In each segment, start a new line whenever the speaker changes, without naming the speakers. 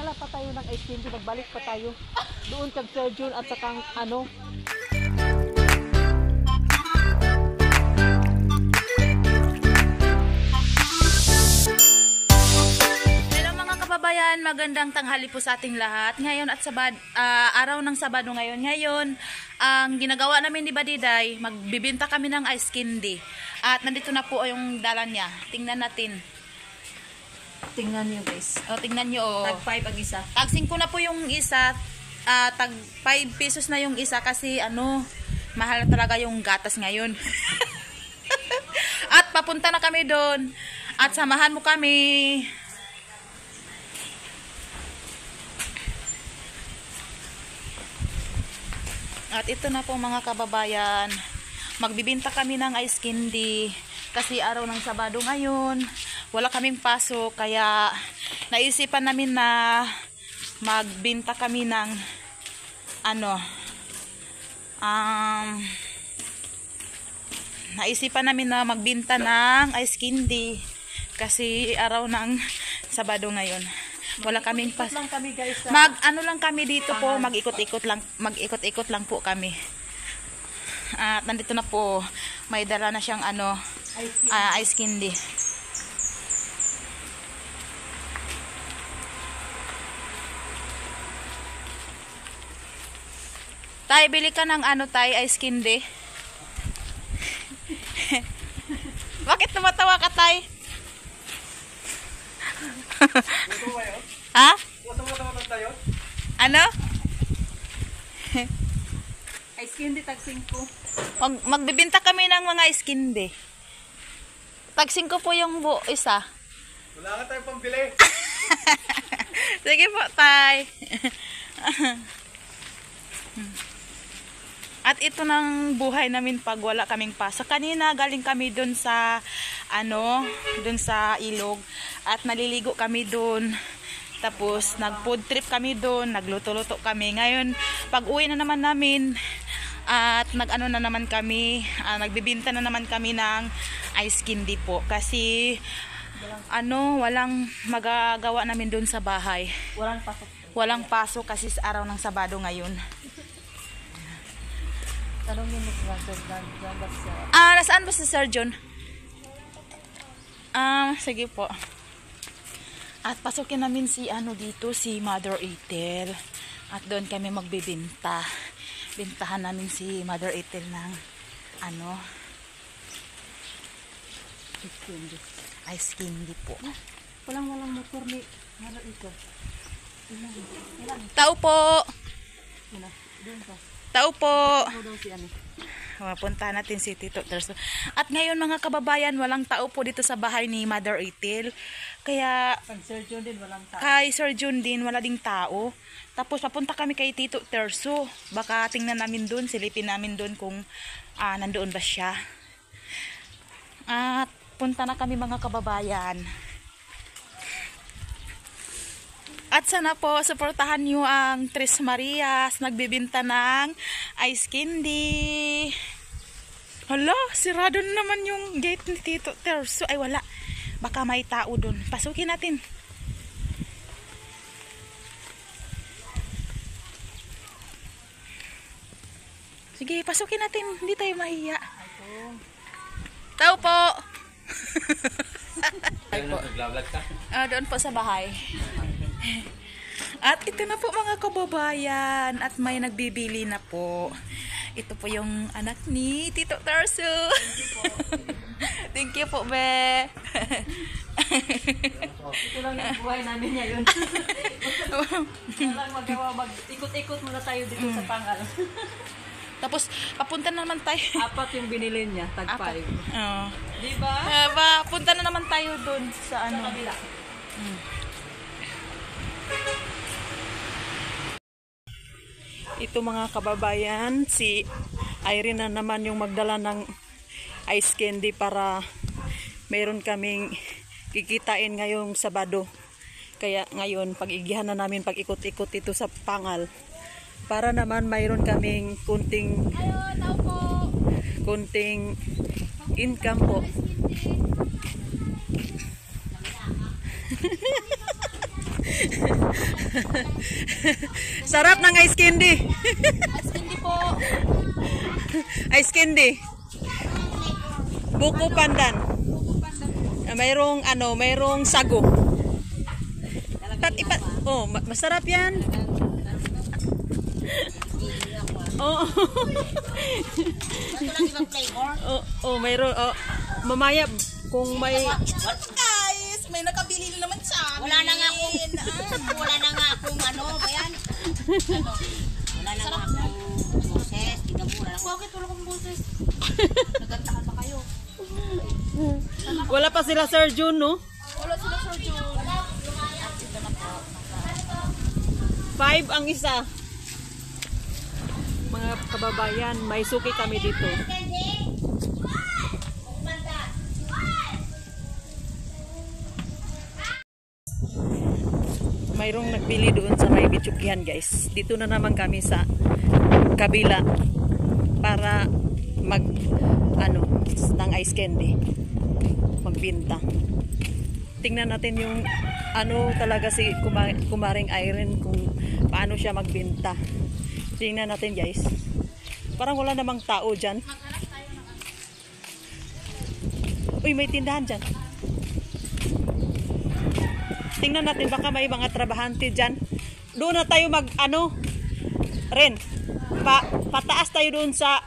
magdala pa tayo ng ice candy, magbalik pa tayo. Doon kag Sir Jun at sakang ano.
Kababayan, magandang tanghali po sa ating lahat. Ngayon at araw ng Sabado ngayon. Ngayon, ang ginagawa namin ni Badiday, magbibinta kami ng ice candy. At nandito na po yung dala niya. Tingnan natin.
Tingnan niyo guys.
O, tingnan niyo. Oh.
Tag 5 ang isa.
Tag 5 na po yung isa. Tag 5 pesos na yung isa kasi mahal talaga yung gatas ngayon. At papunta na kami doon. At samahan mo kami. At ito na po mga kababayan, magbibinta kami ng ice candy kasi araw ng Sabado ngayon, wala kaming pasok kaya naisipan namin na magbinta kami ng naisipan namin na magbinta ng ice candy kasi araw ng Sabado ngayon. Wala kaming
lang kami guys.
Lang kami dito po, mag-ikot-ikot lang po kami. At nandito na po, may dala na siyang ice candy. Tay, bili ka ng tay, ice candy. Bakit tumatawa ka, Tay? Ha? Ano?
Ice candy tag 5.
Magbibinta kami ng mga ice candy. Tag 5 po yung isa.
Wala nga tayong pambili.
Sige po, Tay. At ito ng buhay namin pag wala kaming pasok. Kanina galing kami dun sa dun sa ilog at naliligo kami dun. Tapos nag-food trip kami dun, nagluto-luto kami. Ngayon, pag-uwi na naman namin at na naman kami, nagbibinta na naman kami ng ice candy po kasi walang magagawa namin dun sa bahay.
Walang pasok.
Walang pasok kasi sa araw ng Sabado ngayon.
Tanongin mo sa Sir John.
Nasaan ba si Sir John? Sige po. At pasukin namin si dito, si Mother Ethel. At doon kami magbibinta. Bintahan namin si Mother Ethel ng ice candy po.
Walang motor ni Mother Ethel.
Tao po.
Doon pa.
Tao po.
Si
Punta natin si Tito Terso. At ngayon mga kababayan, walang tao po dito sa bahay ni Mother Ethel. Kaya
Sir John din walang tao.
kay Sir John din wala ding tao. Tapos papunta kami kay Tito Terso. Baka tingnan namin doon, silipin namin doon kung nandoon ba siya. At punta na kami mga kababayan. At sana po, suportahan nyo ang Tres Marias, nagbibinta ng ice candy. Hala, sirado na naman yung gate ni Tito Terso. Ay wala, baka may tao dun. Pasukin natin. Sige, pasukin natin, hindi tayo mahiya. Tao po. Doon po sa bahay. At ito na po mga kababayan. At may nagbibili na po. Ito po yung anak ni Tito Terso. Thank you po, be.
Ito lang yung buhay namin ngayon. Walang magawa, mag-ikot-ikot muna tayo dito sa Pangal.
Tapos, papunta na naman tayo.
4 yung binili niya, tag 5.
Oo.
Diba?
Punta na naman tayo dun sa
Kabila. Ito mga kababayan, si Irene na naman yung magdala ng ice candy para meron kaming kikitain ngayong Sabado. Kaya ngayon, pag-igihan na namin pag-ikot-ikot ito sa Pangal. Para naman mayroon kaming kunting income po. Sarap ng ice candy.
Hindi po.
Ice candy. Buko pandan. Mayroong mayroong sago. Masarap 'yan. Oh. Mayroon. Mamaya kung may
Guys, may nakabili na naman sa amin.
Wala na nga akong ba yan? Wala na nga akong boses, tinamura lang.
Bakit wala kong boses? Nagantahan pa kayo.
wala pa sila Sir June, no?
Wala sila Sir June.
5 ang isa. Mga kababayan, may suki kami dito. Mayroong nagbili doon sa may Bichukyan, guys. Dito na naman kami sa kabila para ng ice candy. Magbinta. Tingnan natin yung talaga si Kumaring Irene kung paano siya magbenta. Tingnan natin, guys. Parang wala namang tao dyan. Uy, may tindahan dyan. Tingnan natin, baka may mga trabahante dyan. Doon na tayo Ren, pataas tayo doon sa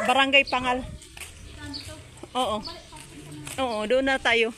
Barangay Pangal. Oo, doon na tayo.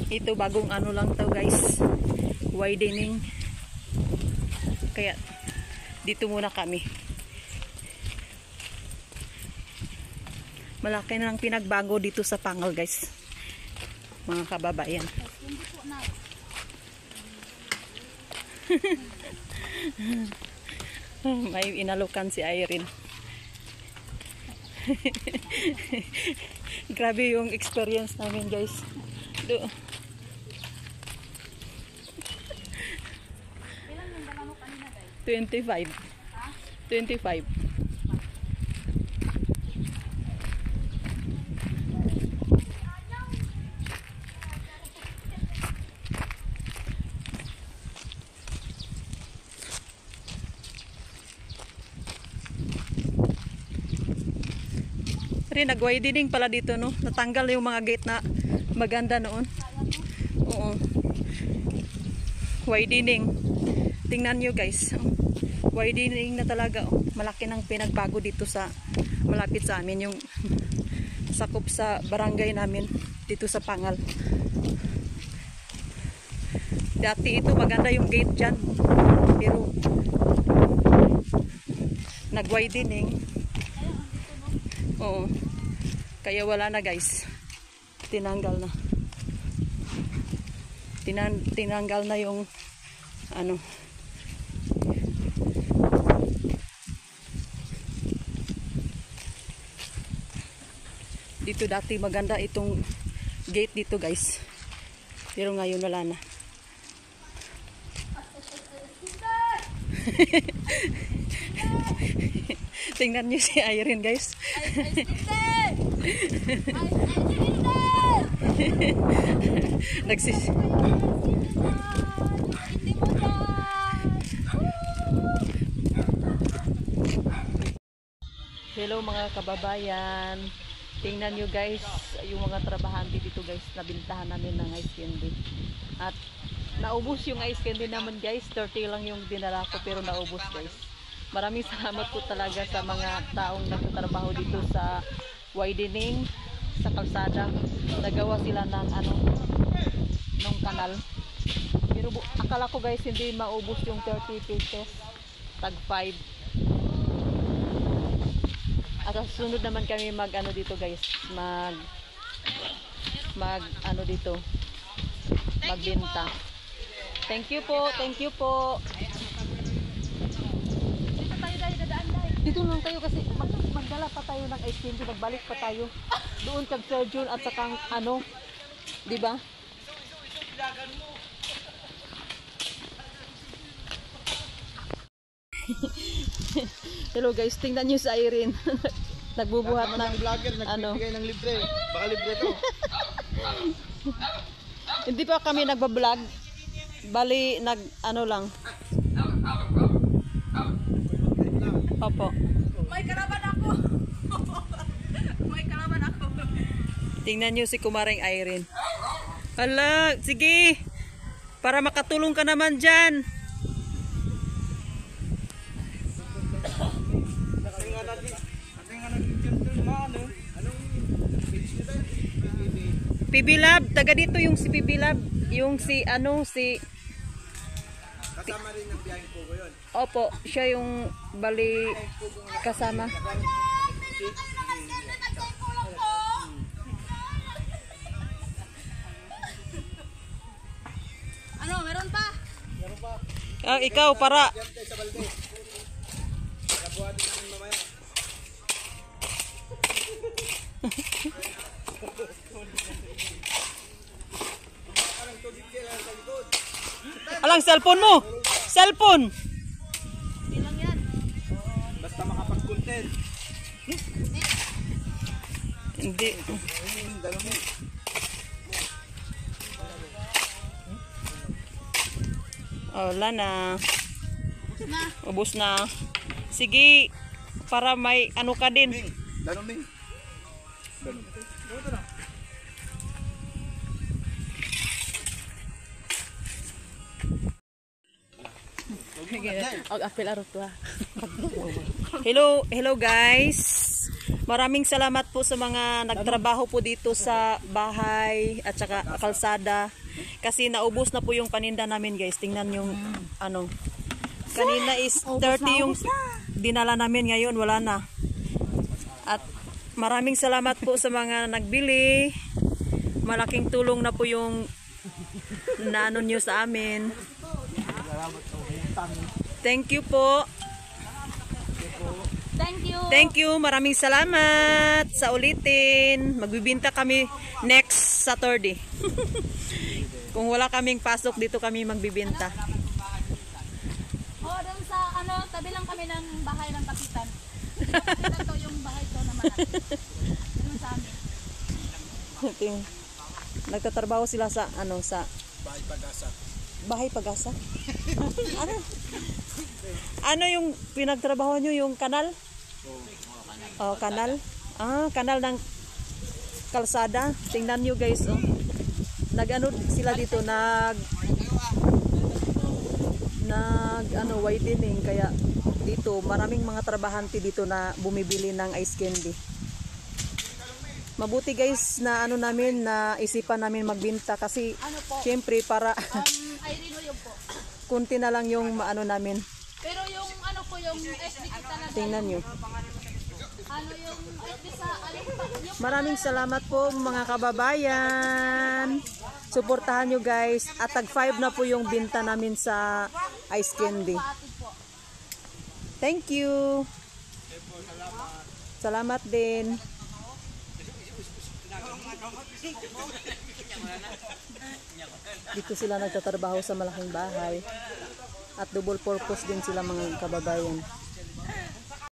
Ito bagong lang to, guys. Widening. Kaya dito muna kami. Malaki na ang pinagbago dito sa Pangal, guys. Mga kababayan. May inalukan si Irene. Grabe yung experience namin, guys. 25. Nag-widening pala dito, no? Natanggal yung mga gate na maganda noon. Oo. Widening. Tingnan nyo, guys. Widening na talaga. Malaki ng pinagbago dito sa malapit sa amin, yung sakop sa barangay namin dito sa Pangal. Dati ito maganda yung gate dyan, pero nag-widening. Oo. Kaya wala na, guys. Tinanggal na. Tinanggal na yung dito dati maganda itong gate dito, guys. Pero ngayon wala na. Tingnan niyo si Irene, guys. Nagsis. Hello mga kababayan. Tingnan nyo, guys, yung mga trabahante dito, guys, nabintahan namin ng ice candy. At naubos yung ice candy naman, guys. 30 lang yung dinala ko, pero naubos, guys. Maraming salamat po talaga sa mga taong nagtatrabaho dito sa widening sa kalsada. Nagawa sila ng ng kanal. Pero akala ko, guys, hindi maubos yung 30 pieces. Tag 5. At susunod naman kami dito, guys, dito magbenta. Thank you po. Dito lang tayo kasi magdala pa tayo ng ice cream, magbalik pa tayo doon kag Sir June at saka di ba? Hello guys, tingnan nyo sa Irene. Nagbubuhat ng
Vlogger,
ano.
nagbibigay ng libre. Baka libre to.
Hindi pa kami nagbablog. Bali, ano lang. Opo.
May kalaban ako. May kalaban ako.
Tingnan nyo si Kumaring Irene. Hala, sige. Para makatulong ka naman dyan. PB Lab, taga dito yung si PB Lab. Yung si
Kasama rin ng biyaheng Pugo yun.
Opo, siya yung bali kasama.
Ano, meron pa?
Ah, ikaw para.
Yan tayo sa balde. Nakabuhatin namin mamaya.
Alang cellphone mo. Cellphone.
Ilang yan?
Basta makapag-content.
Hindi. Oh, wala na. Ubus na. Sige, para may ano ka din.
Danon Ming. Danon. Ito na.
Hello guys. Maraming salamat po sa mga nagtrabaho po dito sa bahay at saka kalsada. Kasi naubos na po yung paninda namin guys. Tingnan yung ano. Kanina is 30 yung dinala namin, ngayon wala na. At maraming salamat po sa mga nagbili. Malaking tulong na po yung naano nyo sa amin. Thank you po.
Thank you.
Thank you. Maraming salamat sa ulitin. Magbibinta kami next Saturday. Kung wala kaming pasok, dito kami magbibinta.
Oh, doon sa ano, tabi lang kami ng bahay ng kapitan. Ito yung bahay ko naman. Doon sa amin.
Nagtatrabaho sila sa ano, sa
Bahay Pag-asa.
Bahay Pag-asa. Ano? Ano yung pinagtrabaho nyo, yung kanal? Oh, kanal. Ah, kanal ng kalsada. Tingnan nyo guys, oh. Nag-ano sila dito, nag widening, kaya dito maraming mga trabahante dito na bumibili ng ice candy. Mabuti guys na ano namin, na isipan namin magbenta kasi syempre para
Irene yun po.
kunti na lang yung maano namin.
Pero yung ano ko, yung FB kita na
Tingnan nyo.
ano yung FB sa alin pa, yung
Maraming salamat po mga kababayan. Suportahan nyo guys. At tag 5 na po yung binta namin sa ice candy.
atid po.
Thank you. Salamat din. Dito sila nagtatrabaho sa malaking bahay. At double purpose din sila mga kababayan.